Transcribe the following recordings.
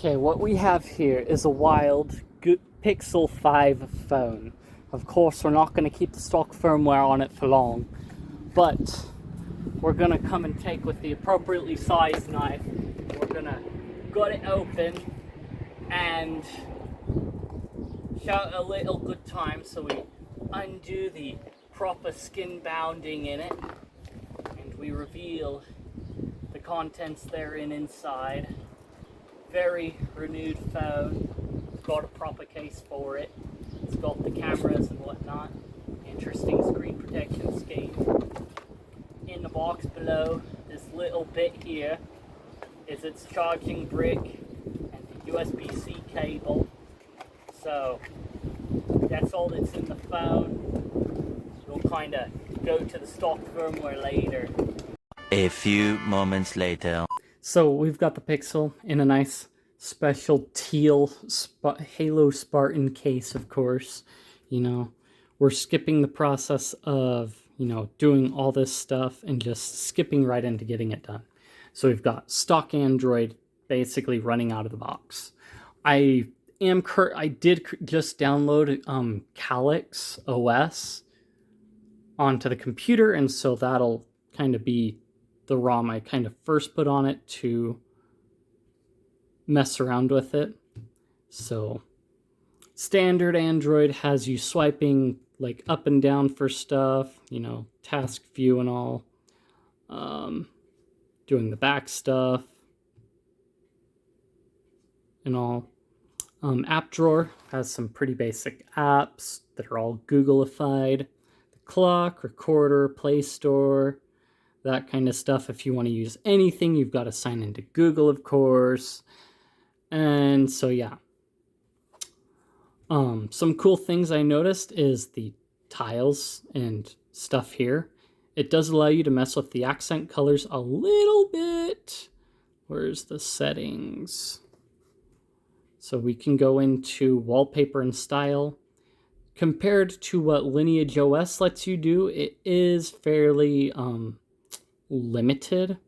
Okay, what we have here is a wild Pixel 5 phone. Of course, we're not going to keep the stock firmware on it for long, but we're going to come and take with the appropriately sized knife. We're going to gut it open and shout a little good time so we undo the proper skin bounding in it, and we reveal the contents therein inside. Very renewed phone. It's got a proper case for it. It's got the cameras and whatnot. Interesting screen protection scheme. In the box below, this little bit here is its charging brick and the USB-C cable. So that's all that's in the phone. We'll kind of go to the stock firmware later. A few moments later. So we've got the Pixel in a nice special teal Halo Spartan case, of course. You know, we're skipping the process of, doing all this stuff and just skipping right into getting it done. So we've got stock Android basically running out of the box. I did just download CalyxOS onto the computer, and so that'll kind of be the ROM I kind of first put on it to mess around with it. So standard Android has you swiping like up and down for stuff, task view and all, doing the back stuff and all. App drawer has some pretty basic apps that are all Googleified. The clock, recorder, Play Store, that kind of stuff. If you want to use anything, you've got to sign into Google, of course. And so, yeah. Some cool things I noticed is the tiles and stuff here. It does allow you to mess with the accent colors a little bit. Where's the settings? So we can go into wallpaper and style. Compared to what Lineage OS lets you do, it is fairly limited.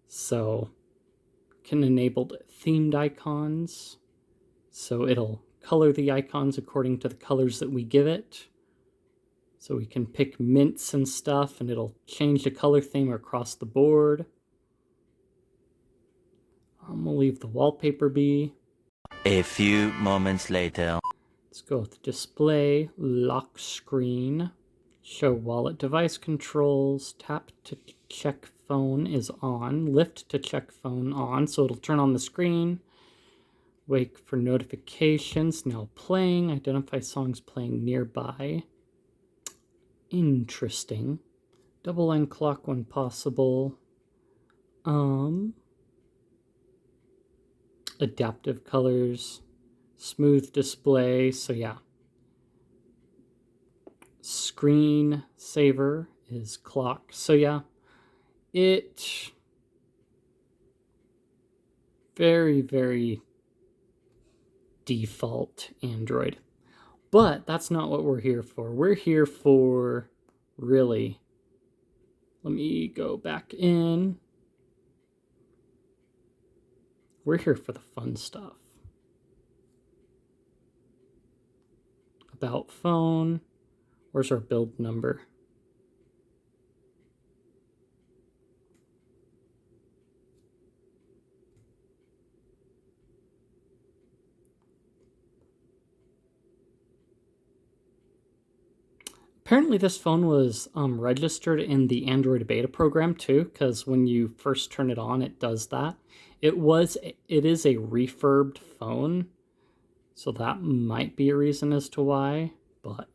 So can enable themed icons. So it'll color the icons according to the colors that we give it. So we can pick mints and stuff and it'll change the color theme across the board. We'll leave the wallpaper be. A few moments later. Let's go with display, lock screen, show wallet device controls, tap to check phone is on, lift to check phone on, so it'll turn on the screen. Wait for notifications, now playing, identify songs playing nearby. Interesting. Double line clock when possible. Adaptive colors, smooth display, so yeah. Screen saver is clock, so yeah. It very, very default Android. But that's not what we're here for. We're here for, really, let me go back in. We're here for the fun stuff. About phone. Where's our build number? Apparently this phone was registered in the Android beta program too, because when you first turn it on, it does that. It is a refurbed phone, so that might be a reason as to why, but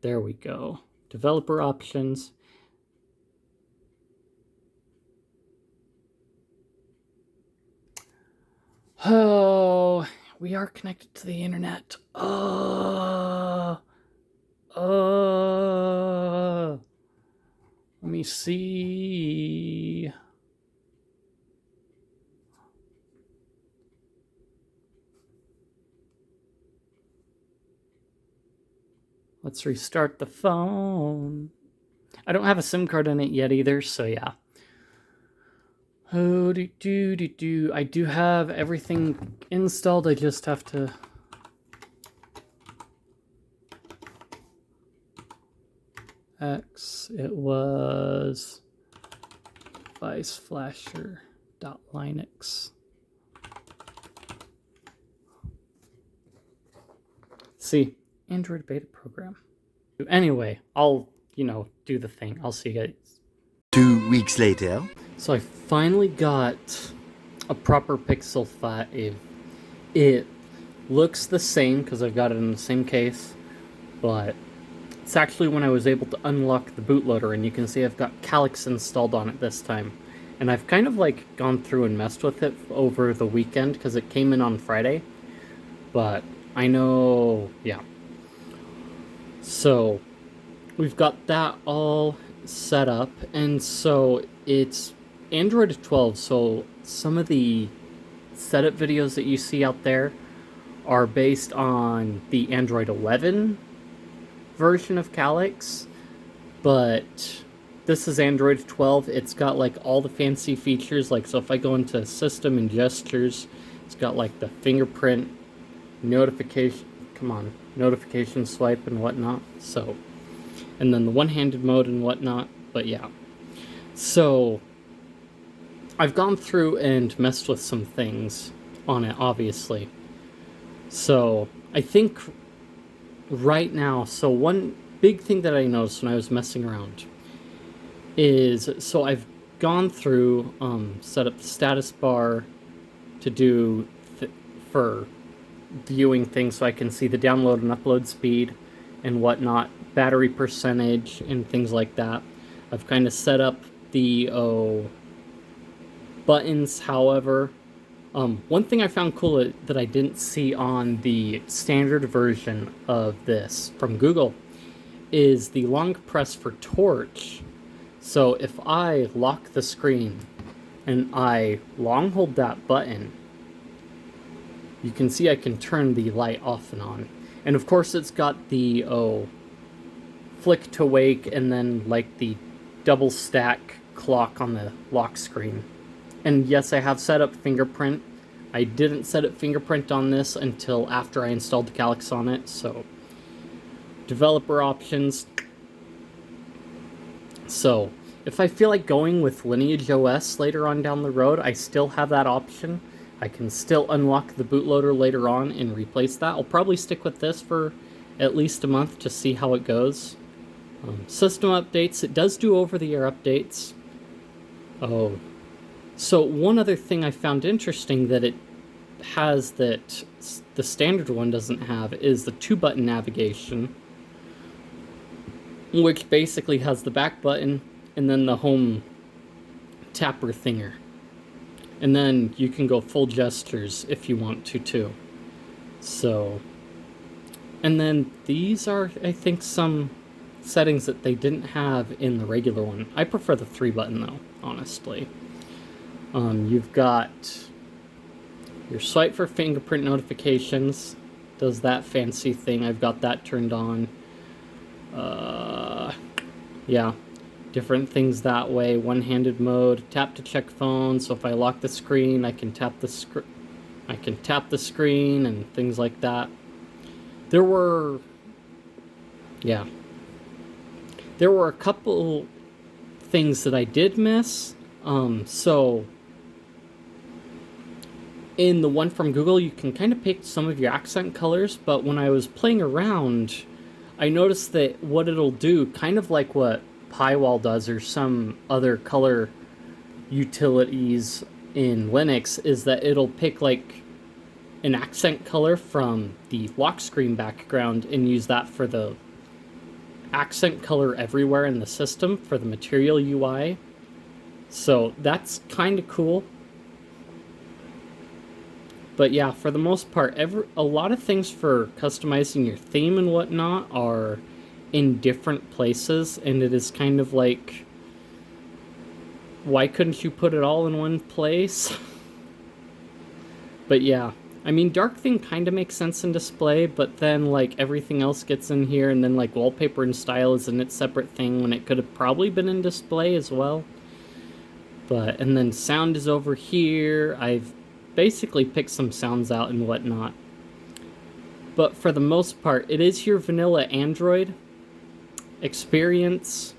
there we go. Developer options. Oh, we are connected to the internet. Let me see. Let's restart the phone. I don't have a SIM card in it yet either, so yeah. Oh, I do have everything installed. I just have to... It was viceflasher.linux. See, Android beta program. Anyway, I'll, do the thing. I'll see you guys. 2 weeks later. So I finally got a proper Pixel 5. It looks the same because I've got it in the same case, but it's actually when I was able to unlock the bootloader, and you can see I've got Calyx installed on it this time. And I've kind of like gone through and messed with it over the weekend because it came in on Friday. But I know, yeah. So we've got that all set up, and so it's Android 12, so some of the setup videos that you see out there are based on the Android 11 version of Calyx, but this is Android 12. It's got like all the fancy features, like, so if I go into system and gestures, it's got like the fingerprint notification swipe and whatnot, so, and then the one-handed mode and whatnot. But yeah, so I've gone through and messed with some things on it, obviously. So I think right now, so one big thing that I noticed when I was messing around is, so I've gone through, set up the status bar to do for viewing things, so I can see the download and upload speed and whatnot, battery percentage and things like that. I've kind of set up the buttons. However, one thing I found cool that I didn't see on the standard version of this from Google is the long press for torch. So if I lock the screen and I long hold that button, you can see I can turn the light off and on. And of course it's got the flick to wake and then like the double stack clock on the lock screen. And yes, I have set up fingerprint. I didn't set up fingerprint on this until after I installed the Calyx on it, so developer options. So if I feel like going with Lineage OS later on down the road, I still have that option. I can still unlock the bootloader later on and replace that. I'll probably stick with this for at least a month to see how it goes. System updates, it does do over-the-air updates. Oh, so one other thing I found interesting that it has that the standard one doesn't have is the 2-button navigation, which basically has the back button and then the home tapper thinger. And then you can go full gestures if you want to too. So, and then these are, I think, some settings that they didn't have in the regular one. I prefer the 3-button though, honestly. You've got your swipe for fingerprint notifications, does that fancy thing. I've got that turned on. Yeah, different things that way. One-handed mode, tap to check phone. So if I lock the screen, I can tap the screen and things like that. There were a couple things that I did miss. So in the one from Google, you can kind of pick some of your accent colors, but when I was playing around, I noticed that what it'll do, kind of like what Pywall does or some other color utilities in Linux, is that it'll pick like an accent color from the lock screen background and use that for the accent color everywhere in the system for the material UI. So that's kind of cool. But yeah, for the most part, a lot of things for customizing your theme and whatnot are in different places, and it is kind of like, why couldn't you put it all in one place? But yeah, I mean, dark theme kind of makes sense in display, but then like everything else gets in here, and then like wallpaper and style is in its separate thing when it could have probably been in display as well. And then sound is over here. I've basically picked some sounds out and whatnot. But for the most part, it is your vanilla Android experience.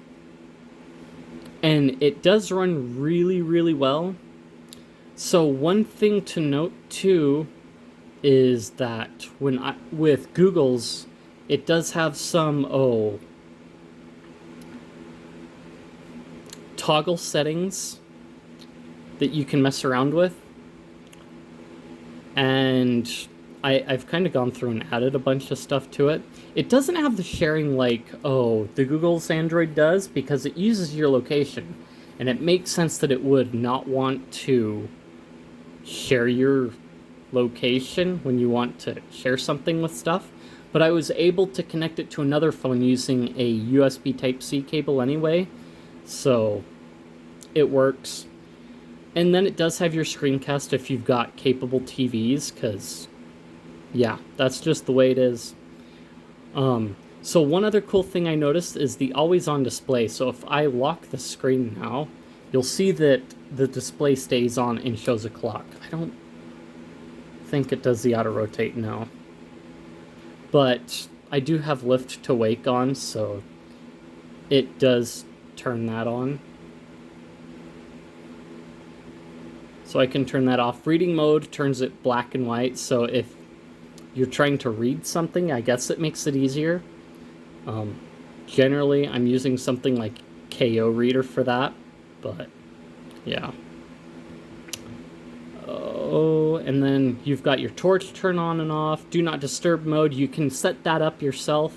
And it does run really, really well. So one thing to note too is that with Google's, it does have some toggle settings that you can mess around with. And I've kind of gone through and added a bunch of stuff to it. It doesn't have the sharing like, the Google's Android does, because it uses your location. And it makes sense that it would not want to share your location when you want to share something with stuff. But I was able to connect it to another phone using a USB Type-C cable anyway. So it works. And then it does have your screencast if you've got capable TVs, because, yeah, that's just the way it is. So one other cool thing I noticed is the always-on display. So if I lock the screen now, you'll see that the display stays on and shows a clock. I don't think it does the auto-rotate now. But I do have lift to wake on, so it does turn that on. So I can turn that off. Reading mode turns it black and white, so if you're trying to read something, I guess it makes it easier. Generally, I'm using something like KO Reader for that, but yeah. Oh, and then you've got your torch turn on and off. Do not disturb mode, you can set that up yourself.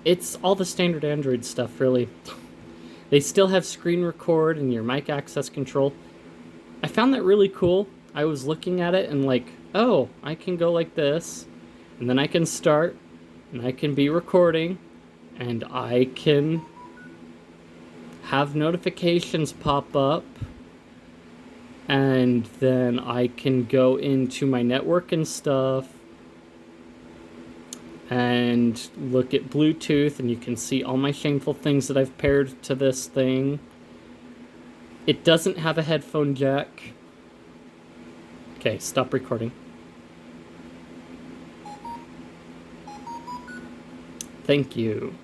It's all the standard Android stuff, really. They still have screen record and your mic access control. I found that really cool. I was looking at it and like, oh, I can go like this, and then I can start, and I can be recording, and I can have notifications pop up, and then I can go into my network and stuff, and look at Bluetooth, and you can see all my shameful things that I've paired to this thing. It doesn't have a headphone jack. Okay, stop recording. Thank you.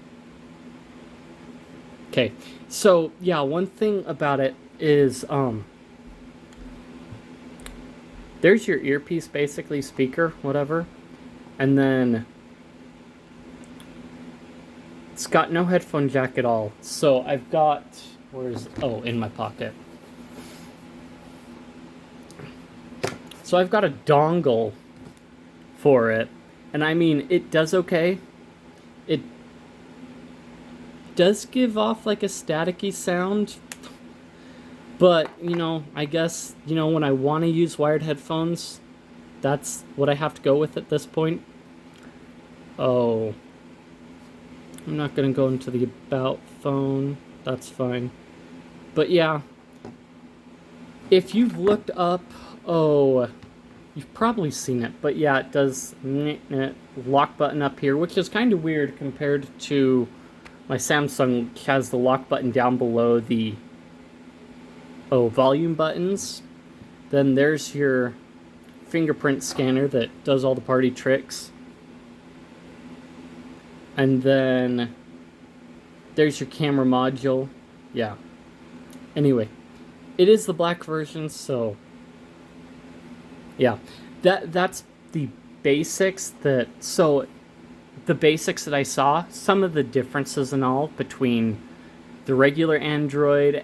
Okay, so yeah, one thing about it is there's your earpiece, basically, speaker, whatever, and then it's got no headphone jack at all. So I've got, in my pocket. So I've got a dongle for it, and I mean, it does okay. It does give off like a staticky sound, but, I guess, when I want to use wired headphones, that's what I have to go with at this point. Oh, I'm not going to go into the about phone. That's fine. But yeah, if you've looked up, you've probably seen it, but yeah, it does lock button up here, which is kind of weird compared to my Samsung, which has the lock button down below the volume buttons. Then there's your fingerprint scanner that does all the party tricks. And then there's your camera module. Yeah. Anyway, it is the black version, so yeah. That's the basics the basics that I saw, some of the differences and all between the regular Android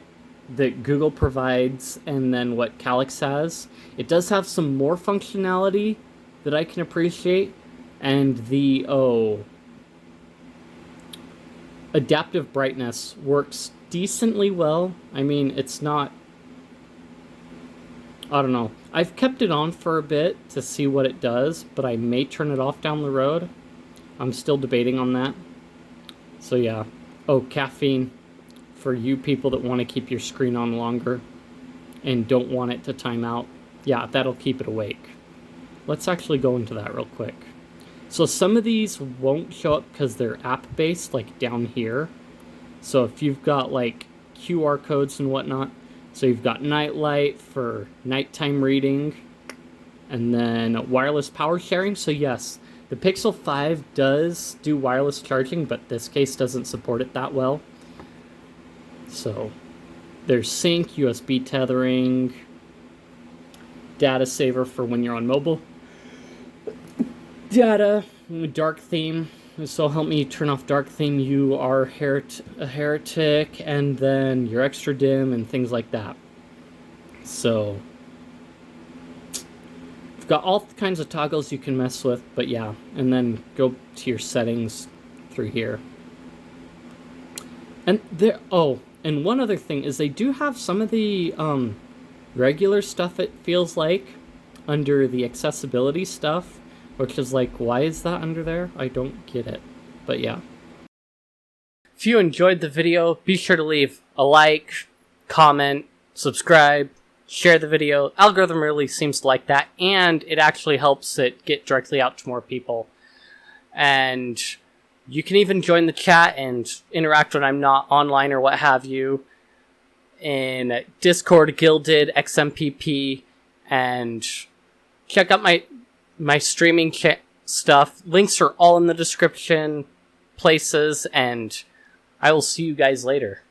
that Google provides and then what Calyx has. It does have some more functionality that I can appreciate, and the adaptive brightness works decently well. I mean, it's not, I don't know. I've kept it on for a bit to see what it does, but I may turn it off down the road. I'm still debating on that. So yeah. Caffeine. For you people that want to keep your screen on longer and don't want it to time out. Yeah, that'll keep it awake. Let's actually go into that real quick. So some of these won't show up because they're app-based, like down here. So if you've got like QR codes and whatnot, So you've got night light for nighttime reading, and then wireless power sharing. So yes, the Pixel 5 does do wireless charging, but this case doesn't support it that well. So there's sync, USB tethering, data saver for when you're on mobile, data, dark theme. So help me turn off dark theme, you are a heretic, and then your extra dim and things like that. So you've got all kinds of toggles you can mess with, but yeah, and then go to your settings through here. And there, and one other thing is they do have some of the regular stuff, it feels like, under the accessibility stuff, which is like, why is that under there? I don't get it. But yeah. If you enjoyed the video, be sure to leave a like, comment, subscribe, share the video. Algorithm really seems to like that, and it actually helps it get directly out to more people. And you can even join the chat and interact when I'm not online or what have you in Discord, Guilded, XMPP, and check out my streaming stuff. Links are all in the description places, and I will see you guys later.